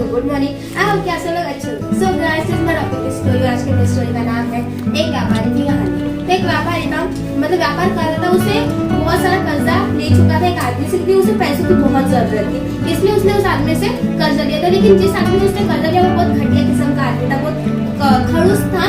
को good morning. I hope कि आप सब लोग अच्छे होंगे। So guys, this is my topic story. आज की मेरी स्टोरी का नाम है एक व्यापारी की कहानी। तो एक व्यापारी था, मतलब व्यापार कर रहा था, उसे बहुत सारा कर्जा ले चुका था एक आदमी से, क्योंकि उसे पैसों की बहुत जरूरत थी, इसलिए उसने उस आदमी से कर्जा लिया था। लेकिन जिस आदमी से उसने कर्जा लिया वो बहुत घटिया किस्म का आदमी था, बहुत खड़ूस था,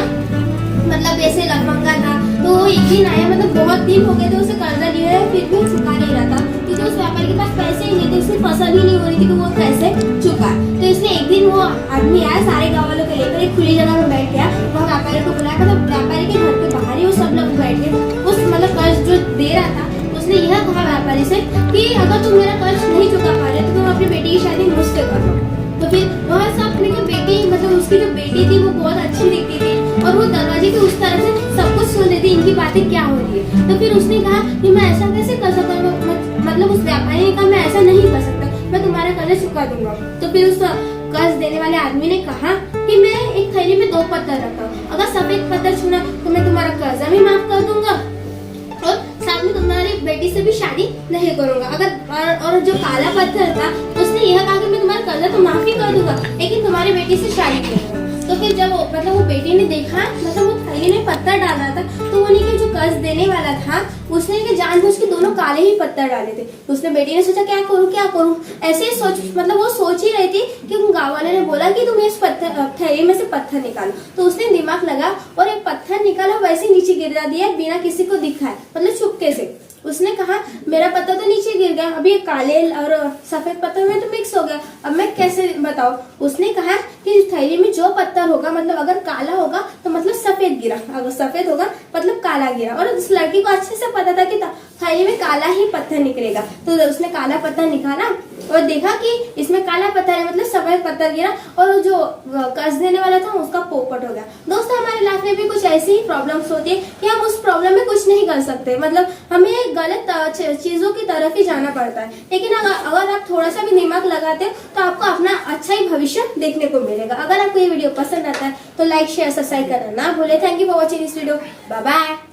मतलब ऐसे लफंगा था। तो वो एक दिन आया, मतलब बहुत दिन हो गए थे उसे कर्जा लिया है, फिर भी चुका नहीं रहा था, क्योंकि उस व्यापारी के पास पैसे ही नहीं थे, उसकी फसल ही नहीं हो रही थी कि वो कैसे चुका। तो इसलिए एक दिन वो आदमी आया, सारे गाँव वालों को लेकर एक खुली जगह में बैठ गया, वहाँ व्यापारी को बुलाया, मतलब व्यापारी के घर के बाहर ही वो सब लोग बैठ गए। उस मतलब कर्ज जो दे रहा था उसने यह कहा व्यापारी से कि अगर तुम मेरा कर्ज नहीं चुका पा रहे तो तुम अपनी बेटी की शादी मुझसे कर लो। तो फिर वह सब बेटी, मतलब उसकी जो बेटी थी वो बहुत अच्छी दिखती थी और वो दरवाजे के उस तरफ से सब कुछ सुन रही थी, इनकी बातें क्या हो रही है। तो फिर उसने कहा कि मैं ऐसा कैसे कर सकता हूँ, मतलब उस व्यापारी ने कहा मैं ऐसा नहीं कर सकता, मैं तुम्हारा कर्ज चुका दूंगा। तो फिर उस कर्ज देने वाले आदमी ने कहा कि मैं एक थैली में 2 पत्थर रखता हूँ, अगर सफेद पत्थर छूना तो मैं तुम्हारा कर्जा भी माफ कर दूंगा और साथ में तुम्हारी बेटी से भी शादी नहीं करूंगा। अगर और जो काला पत्थर था उसने यह कहा कि मैं तुम्हारा कर्जा तो माफ ही कर दूंगा, लेकिन तुम्हारी बेटी से शादी करूंगा। तो फिर जब वो बेटी ने देखा, मतलब वो थैली में पत्थर डाल रहा था, तो वो नहीं कि जो कर्ज देने वाला था उसने कि जानबूझ के दोनों काले ही पत्थर डाले थे। उसने बेटी ने सोचा क्या करूं, ऐसे ही मतलब वो सोच ही रही थी कि गाँव वाले ने बोला कि तुम इस थैली में से पत्थर निकालो। तो उसने दिमाग लगा और एक पत्थर निकाला, वैसे नीचे गिरा दिया बिना किसी को दिखाए, मतलब चुपके से। उसने कहा मेरा पत्थर तो नीचे गिर गया, अभी काले और सफेद पत्थर में तो मिक्स हो गया, अब मैं कैसे बताऊं। उसने कहा कि थैली में जो पत्थर होगा, मतलब अगर काला होगा तो मतलब सफेद गिरा, अगर सफेद होगा मतलब काला गिरा। और उस लड़की को अच्छे से पता था कि थैली में काला ही पत्थर निकलेगा। तो उसने काला पत्थर निकाला और देखा कि इसमें काला पत्थर है, मतलब सफेद पत्थर गिरा, और जो कर्ज देने वाला था उसका पोपट हो गया। दोस्तों, हमारे लाइफ में भी कुछ ऐसी ही प्रॉब्लम्स होती है कि हम उस प्रॉब्लम में कुछ नहीं कर सकते, मतलब हमें गलत चीजों की तरफ ही जाना पड़ता है। लेकिन अगर आप थोड़ा सा भी दिमाग लगाते हो तो आपको अपना अच्छा ही भविष्य देखने को मिलेगा। अगर आपको ये वीडियो पसंद आता है तो लाइक शेयर सब्सक्राइब करना ना भूले। Thank you for watching this video. Bye bye.